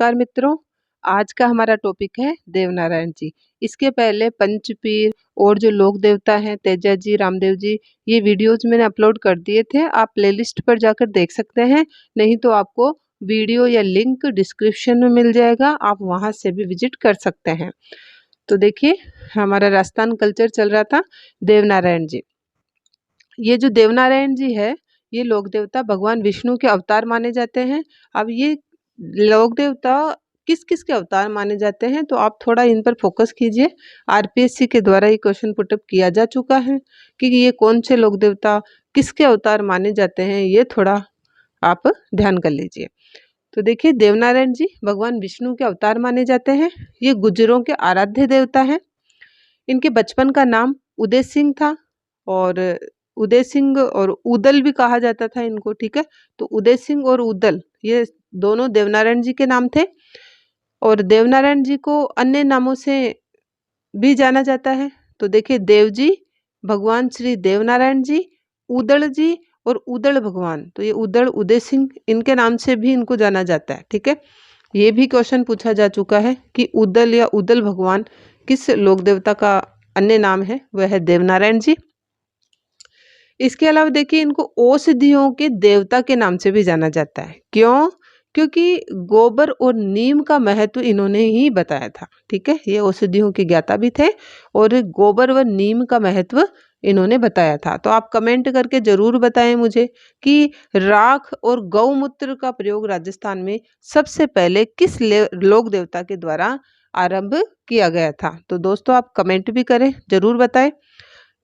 नमस्कार मित्रों, आज का हमारा टॉपिक है देवनारायण जी। इसके पहले पंचपीर और जो लोक देवता हैं तेजा जी, रामदेव जी, ये वीडियोज मैंने अपलोड कर दिए थे। आप प्लेलिस्ट पर जाकर देख सकते हैं, नहीं तो आपको वीडियो या लिंक डिस्क्रिप्शन में मिल जाएगा, आप वहां से भी विजिट कर सकते हैं। तो देखिए, हमारा राजस्थान कल्चर चल रहा था देवनारायण जी। ये जो देवनारायण जी है, ये लोक देवता भगवान विष्णु के अवतार माने जाते हैं। अब ये लोक देवता किस किस के अवतार माने जाते हैं, तो आप थोड़ा इन पर फोकस कीजिए। आरपीएससी के द्वारा ये क्वेश्चन पुटअप किया जा चुका है कि ये कौन से लोक देवता किसके अवतार माने जाते हैं, ये थोड़ा आप ध्यान कर लीजिए। तो देखिए, देवनारायण जी भगवान विष्णु के अवतार माने जाते हैं। ये गुज्जरों के आराध्य देवता हैं। इनके बचपन का नाम उदय सिंह था, और उदय सिंह और उदल भी कहा जाता था इनको, ठीक है। तो उदय सिंह और उदल ये दोनों देवनारायण जी के नाम थे। और देवनारायण जी को अन्य नामों से भी जाना जाता है। तो देखिए, देव जी भगवान श्री देवनारायण जी, उदड़ जी और उदड़ भगवान, तो ये उदड़ उदय सिंह इनके नाम से भी इनको जाना जाता है, ठीक है। ये भी क्वेश्चन पूछा जा चुका है कि उदल या उदल भगवान किस लोक देवता का अन्य नाम है, वह है देवनारायण जी। इसके अलावा देखिए, इनको औषधियों के देवता के नाम से भी जाना जाता है। क्यों? क्योंकि गोबर और नीम का महत्व इन्होंने ही बताया था, ठीक है। ये औषधियों के ज्ञाता भी थे और गोबर व नीम का महत्व इन्होंने बताया था। तो आप कमेंट करके जरूर बताएं मुझे कि राख और गौमूत्र का प्रयोग राजस्थान में सबसे पहले किस लोक देवता के द्वारा आरंभ किया गया था। तो दोस्तों, आप कमेंट भी करें, जरूर बताएं।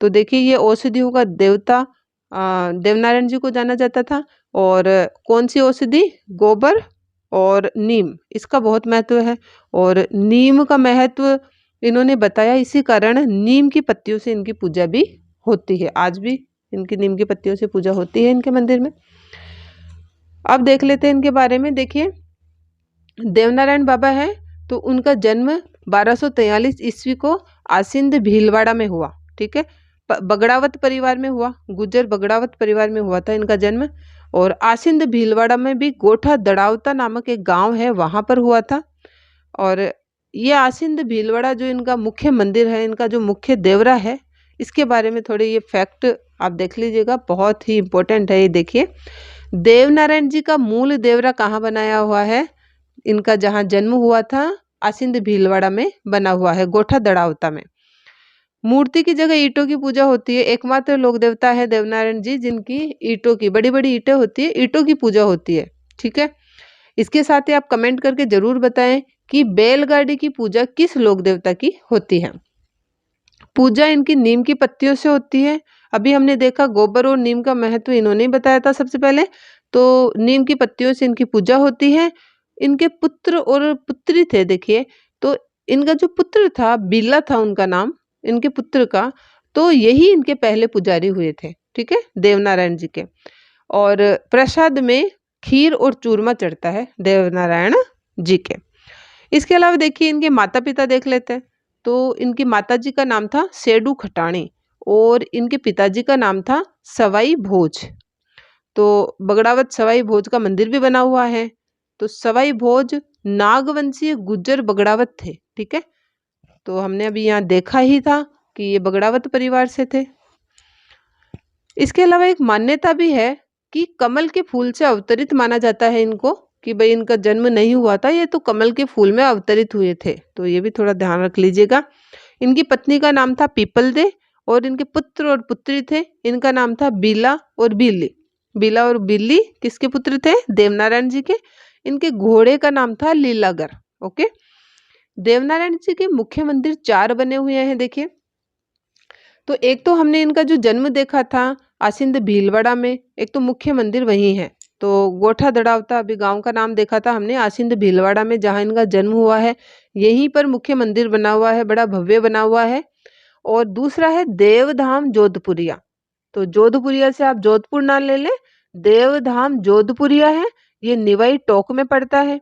तो देखिए, ये औषधियों का देवता देवनारायण जी को जाना जाता था। और कौन सी औषधि? गोबर और नीम, इसका बहुत महत्व है। और नीम का महत्व इन्होंने बताया, इसी कारण नीम की पत्तियों से इनकी पूजा भी होती है। आज भी इनकी नीम की पत्तियों से पूजा होती है इनके मंदिर में। अब देख लेते हैं इनके बारे में। देखिए, देवनारायण बाबा है तो उनका जन्म 1243 ईस्वी को आसिंद भीलवाड़ा में हुआ, ठीक है। बगड़ावत परिवार में हुआ, गुज्जर बगड़ावत परिवार में हुआ था इनका जन्म। और आसिंद भीलवाड़ा में भी गोठा दड़ावता नामक एक गांव है, वहां पर हुआ था। और ये आसिंद भीलवाड़ा जो इनका मुख्य मंदिर है, इनका जो मुख्य देवरा है, इसके बारे में थोड़े ये फैक्ट आप देख लीजिएगा, बहुत ही इंपॉर्टेंट है ये। देखिए, देवनारायण जी का मूल देवरा कहाँ बनाया हुआ है? इनका जहाँ जन्म हुआ था आसिंद भीलवाड़ा में बना हुआ है, गोठा दड़ावता में। मूर्ति की जगह ईंटों की पूजा होती है। एकमात्र लोक देवता है देवनारायण जी जिनकी ईंटों की, बड़ी बड़ी ईंटें होती है, ईंटों की पूजा होती है, ठीक है। इसके साथ ही आप कमेंट करके जरूर बताएं कि बैलगाड़ी की पूजा किस लोक देवता की होती है। पूजा इनकी नीम की पत्तियों से होती है। अभी हमने देखा गोबर और नीम का महत्व इन्होंने ही बताया था सबसे पहले। तो नीम की पत्तियों से इनकी पूजा होती है। इनके पुत्र और पुत्री थे, देखिए। तो इनका जो पुत्र था, बिल्ला था उनका नाम, इनके पुत्र का। तो यही इनके पहले पुजारी हुए थे, ठीक है, देवनारायण जी के। और प्रसाद में खीर और चूरमा चढ़ता है देवनारायण जी के। इसके अलावा देखिए, इनके माता पिता देख लेते हैं। तो इनकी माता जी का नाम था सेडू खटाणी और इनके पिताजी का नाम था सवाई भोज। तो बगड़ावत सवाई भोज का मंदिर भी बना हुआ है। तो सवाई भोज नागवंशीय गुज्जर बगड़ावत थे, ठीक है। तो हमने अभी यहाँ देखा ही था कि ये बगड़ावत परिवार से थे। इसके अलावा एक मान्यता भी है कि कमल के फूल से अवतरित माना जाता है इनको, कि भाई इनका जन्म नहीं हुआ था, ये तो कमल के फूल में अवतरित हुए थे। तो ये भी थोड़ा ध्यान रख लीजिएगा। इनकी पत्नी का नाम था पीपल दे और इनके पुत्र और पुत्री थे, इनका नाम था बीला और बिल्ली। बीला और बिल्ली किसके पुत्र थे? देवनारायण जी के। इनके घोड़े का नाम था लीलागर, ओके। देवनारायण जी के मुख्य मंदिर 4 बने हुए हैं, देखिए। तो एक तो हमने इनका जो जन्म देखा था आसिंद भीलवाड़ा में, एक तो मुख्य मंदिर वही है। तो गोठा दड़ावता, अभी गांव का नाम देखा था हमने, आसिंद भीलवाड़ा में जहाँ इनका जन्म हुआ है, यहीं पर मुख्य मंदिर बना हुआ है, बड़ा भव्य बना हुआ है। और दूसरा है देवधाम जोधपुरिया। तो जोधपुरिया से आप जोधपुर ना ले लें, देवधाम जोधपुरिया है, ये निवाई टोक में पड़ता है।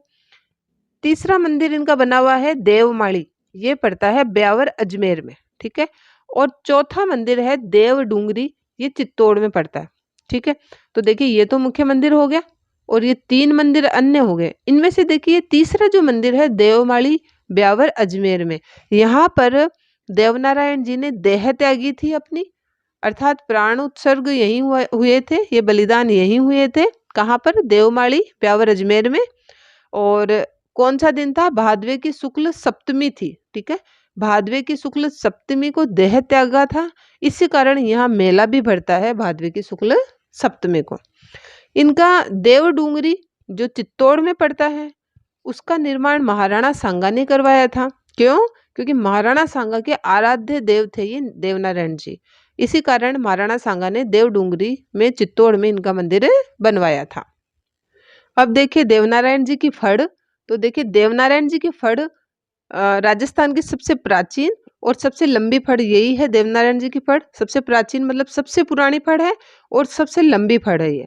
तीसरा मंदिर इनका बना हुआ है देवमाड़ी, ये पड़ता है ब्यावर अजमेर में, ठीक है। और चौथा मंदिर है देव डूंगरी, ये चित्तौड़ में पड़ता है, ठीक है। तो देखिए, ये तो मुख्य मंदिर हो गया। और ये 3 मंदिर अन्य हो गए। इनमें से देखिए तीसरा जो मंदिर है देवमाली ब्यावर अजमेर में, यहाँ पर देवनारायण जी ने देह त्यागी थी अपनी, अर्थात प्राण उत्सर्ग यहीं हुए थे, ये बलिदान यहीं हुए थे। कहाँ पर? देवमाली ब्यावर अजमेर में। और कौन सा दिन था? भादवे की शुक्ल सप्तमी थी, ठीक है। भादवे की शुक्ल सप्तमी को देह त्यागा था, इसी कारण यहाँ मेला भी भरता है भादवे की शुक्ल सप्तमी को। इनका देवडूंगरी जो चित्तौड़ में पड़ता है, उसका निर्माण महाराणा सांगा ने करवाया था। क्यों? क्योंकि महाराणा सांगा के आराध्य देव थे ये देवनारायण जी, इसी कारण महाराणा सांगा ने देवडूंगरी में चित्तौड़ में इनका मंदिर बनवाया था। अब देखिए देवनारायण जी की फड़, तो देखिए देवनारायण जी की फड़ राजस्थान की सबसे प्राचीन और सबसे लंबी फड़ यही है। देवनारायण जी की फड़ सबसे प्राचीन मतलब सबसे पुरानी फड़ है और सबसे लंबी फड़ है ये।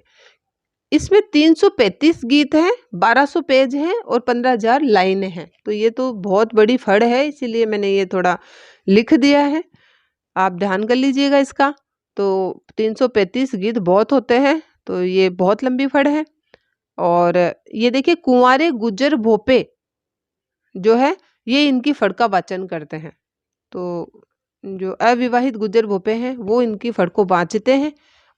इसमें 335 गीत हैं, 1200 पेज हैं और 15,000 लाइनें हैं। तो ये तो बहुत बड़ी फड़ है, इसीलिए मैंने ये थोड़ा लिख दिया है, आप ध्यान कर लीजिएगा इसका। तो 335 गीत बहुत होते हैं, तो ये बहुत लंबी फड़ है। और ये देखिए कुंवारे गुज्जर भोपे जो है ये इनकी फड़ का वाचन करते हैं। तो जो अविवाहित गुज्जर भोपे हैं वो इनकी फड़ को बाँचते हैं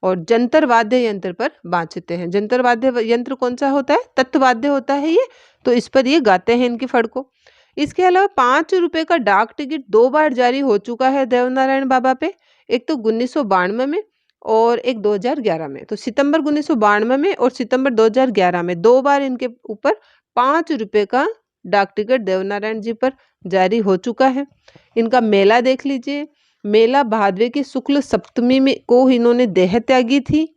और जंतर वाद्य यंत्र पर बाँचते हैं। जंतर वाद्य यंत्र कौन सा होता है? तत्वाद्य होता है ये, तो इस पर ये गाते हैं इनकी फड़ को। इसके अलावा 5 रुपए का डाक टिकट 2 बार जारी हो चुका है देवनारायण बाबा पे, एक तो 1992 में और एक 2011 में। तो सितंबर 1992 में और सितंबर 2011 में 2 बार इनके ऊपर 5 रुपए का डाक टिकट देवनारायण जी पर जारी हो चुका है। इनका मेला देख लीजिए, मेला भादवे की शुक्ल सप्तमी में को इन्होंने देह त्यागी थी,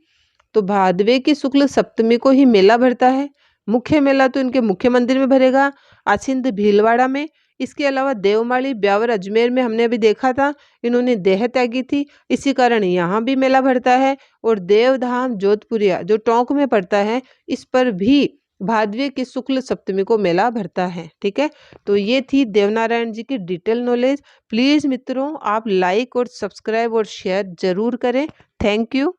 तो भादवे की शुक्ल सप्तमी को ही मेला भरता है। मुख्य मेला तो इनके मुख्य मंदिर में भरेगा, आसिंद भीलवाड़ा में। इसके अलावा देवमाली ब्यावर अजमेर में हमने अभी देखा था इन्होंने देह त्यागी थी, इसी कारण यहाँ भी मेला भरता है। और देवधाम जोधपुरिया जो टोंक में पड़ता है, इस पर भी भादवे की शुक्ल सप्तमी को मेला भरता है, ठीक है। तो ये थी देवनारायण जी की डिटेल नॉलेज। प्लीज़ मित्रों आप लाइक और सब्सक्राइब और शेयर जरूर करें। Thank you.